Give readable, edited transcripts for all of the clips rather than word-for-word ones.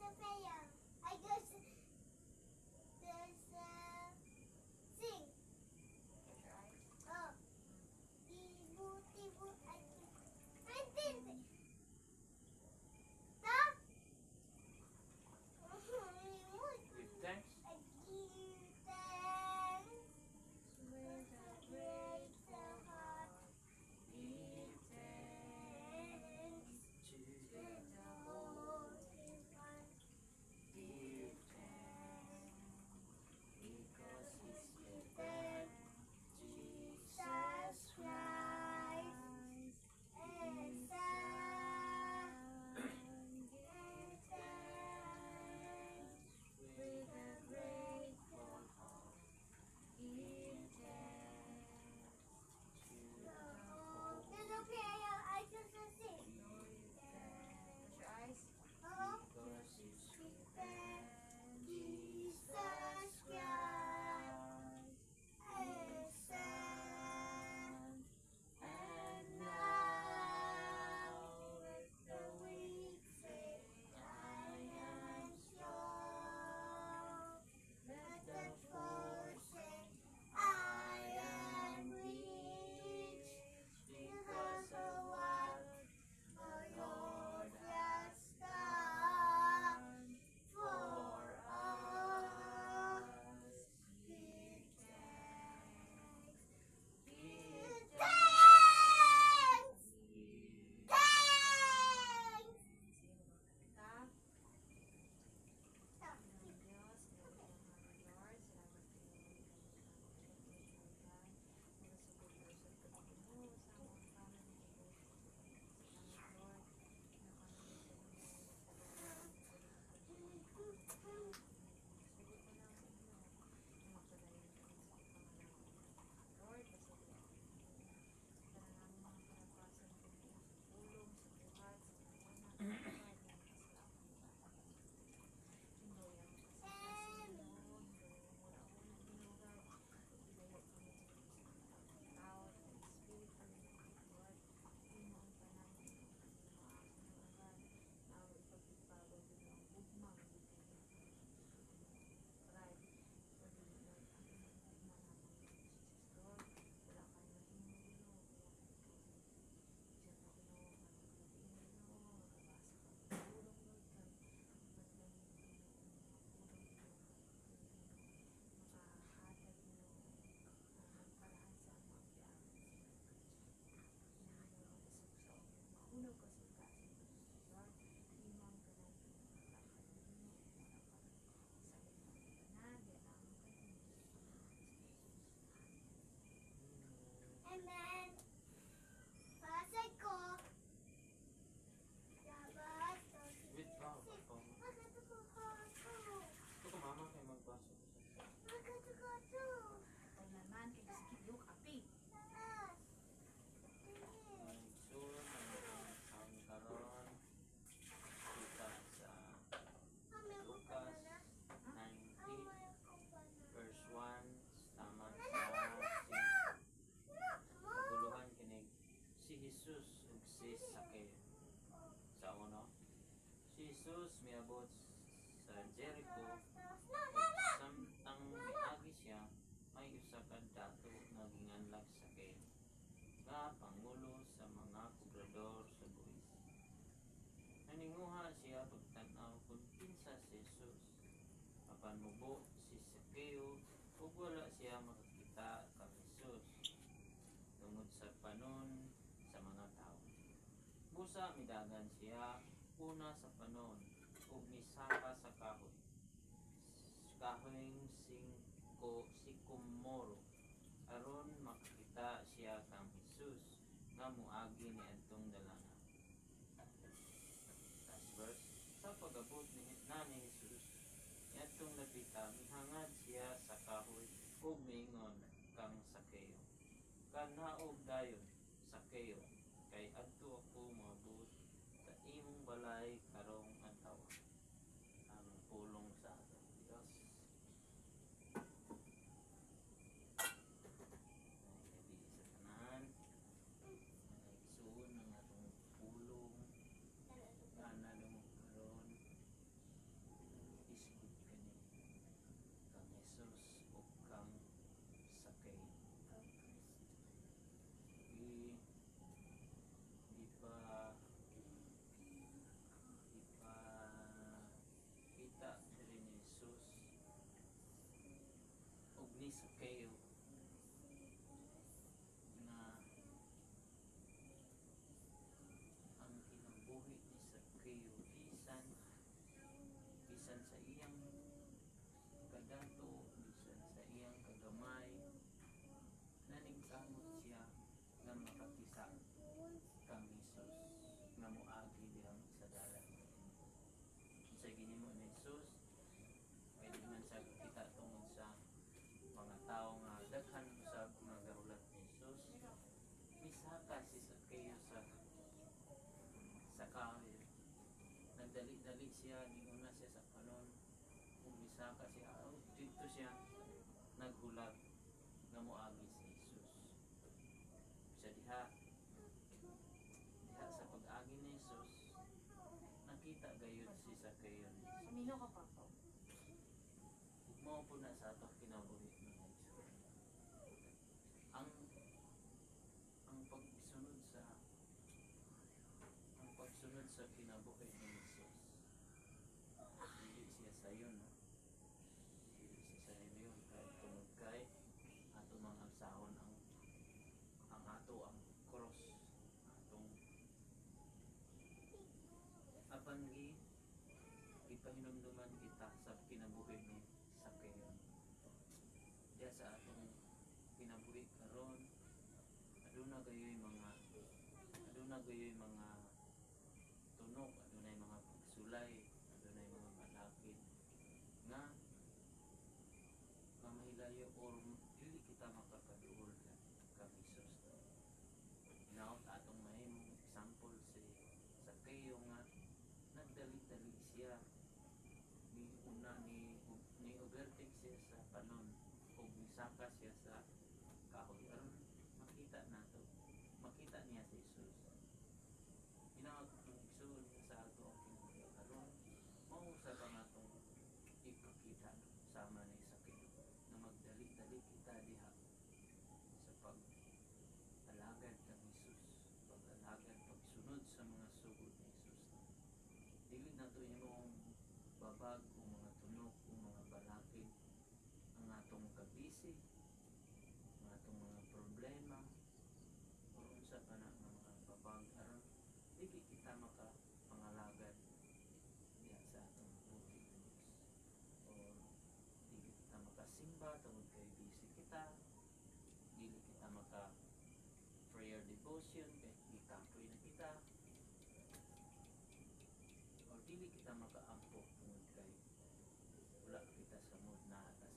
Give thanks. Wait, ito ko mama kayo magbasa. So, ang karon kita sa Lucas 19 verse 1 tama sa naguluhan kinig si Jesus ug si Sakeo. Sa uno, si Jesus miabot sa Jericho ug samtang miagi siya may usa ka dato nga ginganlag Sakeo nga pangulo sa mga kobrador sa buhis. Naninguha siya pagtan-aw kung kinsa si Jesus. Apan mubo si Sakeo ug wala siya makakita kang Jesus tungod sa panon sa mga tao. Busa midagan siya una sa panon ug misaka sa kahoy. Kahoyng sikomoro aron makakita siya kang Jesus nga moagi niadtong dalangan. Last verse. Sa pag-abot ni Jesus niadtong napita mihangad siya sa kahoy ug miingon kang Sakeo, kanaog dayon Sakeo, kay adto ako moabot sa imong balay karong adlaw. Ang pulong sa atong Dios. Gabi sa tanan, nagsuon ang atong pulong ana mo karon ni Sakeo na ang kinabuhi ni Sakeo bisan sa iyang kadato, bisan sa iyang kagamay, naningkamot siya nga makakisa kang Hesus nga moagi diyang sa dalan. Sa ginimo ni Hesus, pwede man sa kita tungod sa mga tao nga daghan usab nga garulat ni Hesus. Misaka si Sakeo sa kahoy. Nagdali-dali siya, niuna siya sa panon. Kung misaka siya, dito siya naghulat nga moagi si Hesus. Sa diha sa pag-agi ni Hesus, nakita gayud si Sakeo ni Hesus. Mino ka pa po. Mao po na sa ato kinabuhi ni Hesus. Ang pagsunod sa kinabuhi ni Hesus. Dili siya sayon, no? Dili siya sayon kay tungod kay ato mang agsahon ang ato ang cross, atong apan ipahinumduman kita sa kinabuhi ni Sakeo. Diya sa atong kinabuhi karon, aduna gayoy mga tunok, adunay mga pagsulay, adunay mga malakid nga mahilayo or dili kita makakaduol kang Hesus. Now atong mahimong example si Sakeo nga nagdali-dali siya, ni overtake siya sa panon ug misaka siya sa kahoy aron makita niya si Hesus. Ginawa ko ng igsoon sa ato ang kinabuhi karon, mao sa atong ipakita sama ni Sakeo na magdali-dali kita diha sa pag-alagad kang Hesus, pag-alagad, pagsunod sa mga sugod ni Hesus. Dili na to imong babag o mga tunok o mga balakid ang atong kabisi, ang atong mga problema o unsa pa na mga babag aron dili kita makapangalagad diha sa atong buhi ni Diyos, o dili kita makasimba tungod kay busy kita, dili kita maka prayer devotion kay gikapoy na kita, o dili kita makaampo tungod kay wala kita sa mood na ata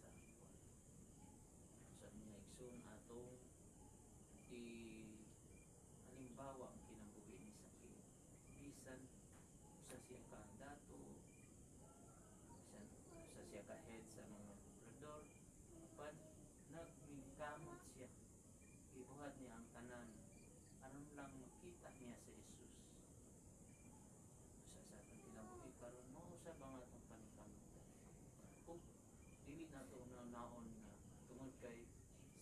sa mga igsoon atong halimbawa ang kinabuhi ni Sakeo. Bisan usa siya ka dato, bisan usa siya ka head sa mga gobernador, apan nagmingkamot siya, gibuhat niya ang tanan aron lang makita niya si Hesus. Usa sa atong kinabuhi karon mao sa mga atong paningkamot. Ug dili nato naon na tungod kay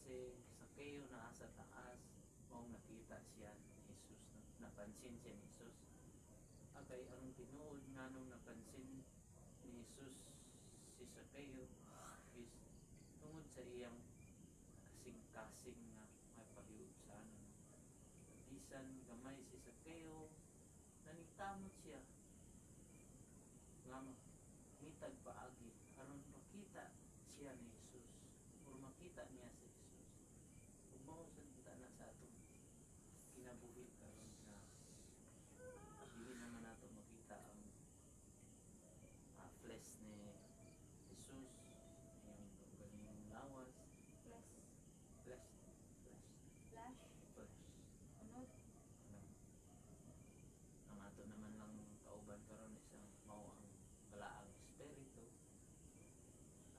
si Sakeo naa sa taas, mao nakita siya ni Hesus, napansin siya ni Hesus. Akay ang tinuod nganong napansin ni Hesus si Sakeo is tungod sa iyang kasing-kasing nga may pahiubsanon. Bisan gamay si Sakeo, naningkamot siya nga mitag paagi aron makita siya ni Hesus o makita niya si Hesus. Ug mao na sa atong kinabuhi karon na dili naman nato makita ang flesh ni Hesus, yung galing lawas, Flash. flesh, Flash. Unod. ang ato naman lang kauban karon isang mao ang balaang espiritu.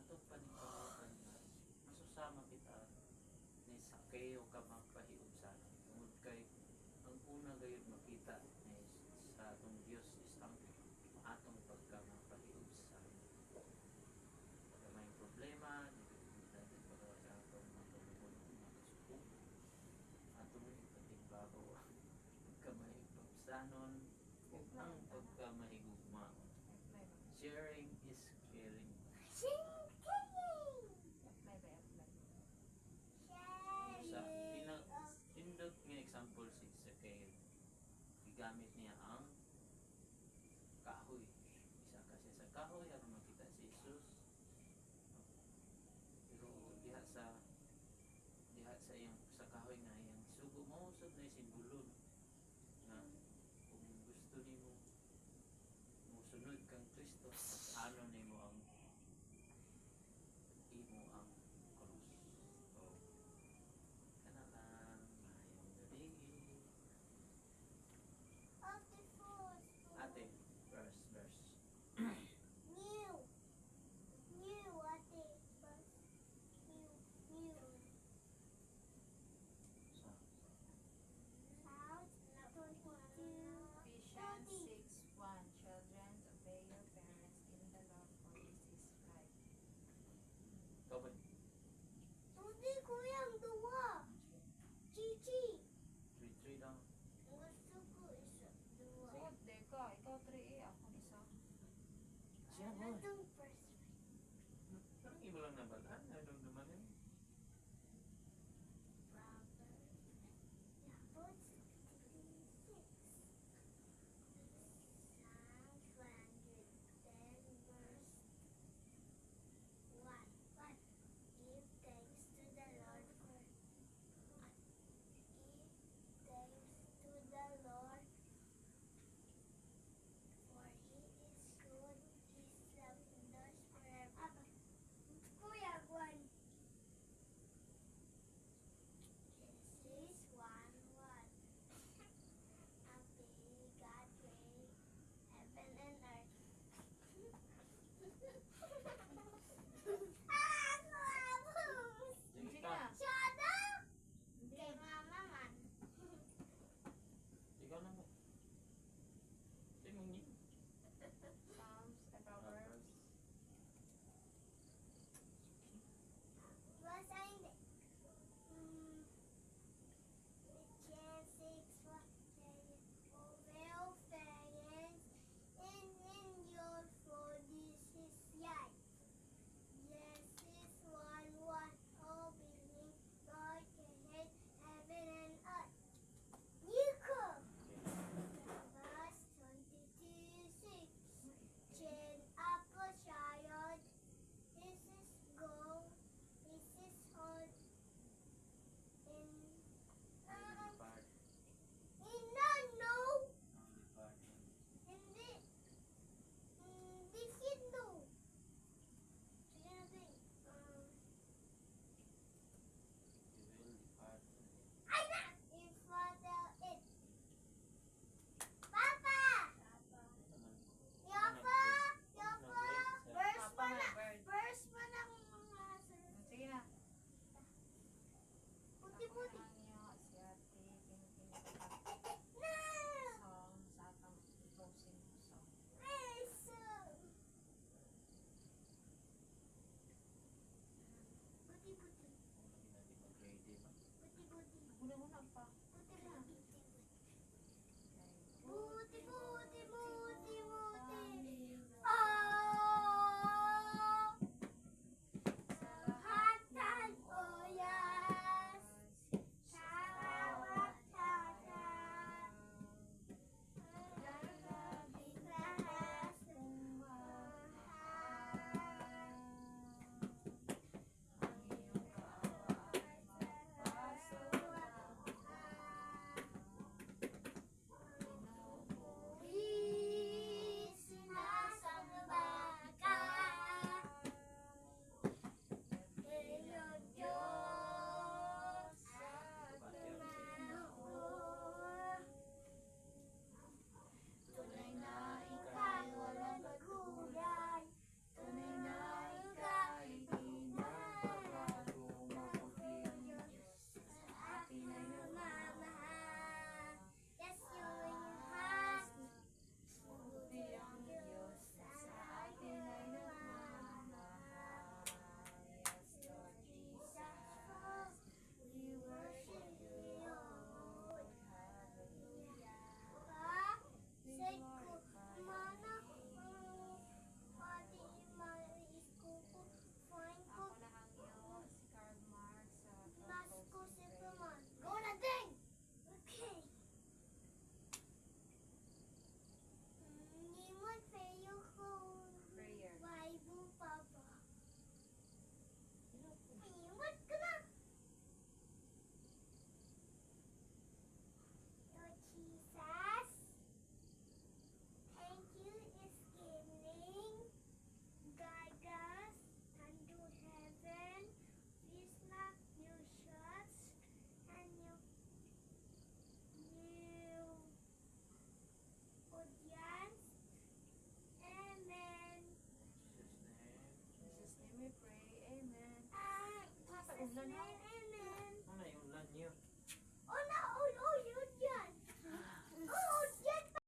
Atong paningkamutan na masusama kita ni Sakeo ka magpahiubsanon tungod kay ang una gayud makita ni sa atong Dios is ang atong pagkamapahiubsanon. Pagka may problema, dili para sa atong matulungon o makasubok, atong ipatigbabaw ang pagkamahiubsanon ug ang pagkamahigugmaon. Sharing is caring. Apply ba? Apply. kahoy aron makita si Jesus. Pero diha sa iyang sa kahoy nga iyang sugo mo usab na simbolo na kung gusto nimo musunod kang Kristo, ano nimo ang imo ang cross. So, kana lang maayong gabi. Ate first. Ate, verse. New. New ate first. New. Sa South 22. Ephesians 6:1. Children, obey your parents in the Lord, for this is right. Tobay. Hindi ko yung dua. Chichi. 3 lang. Gusto ko isa. Dua. Suot, deka. Ikaw 3A, ako isa. Siya mo. Anong first? Parang imo lang nabalaan.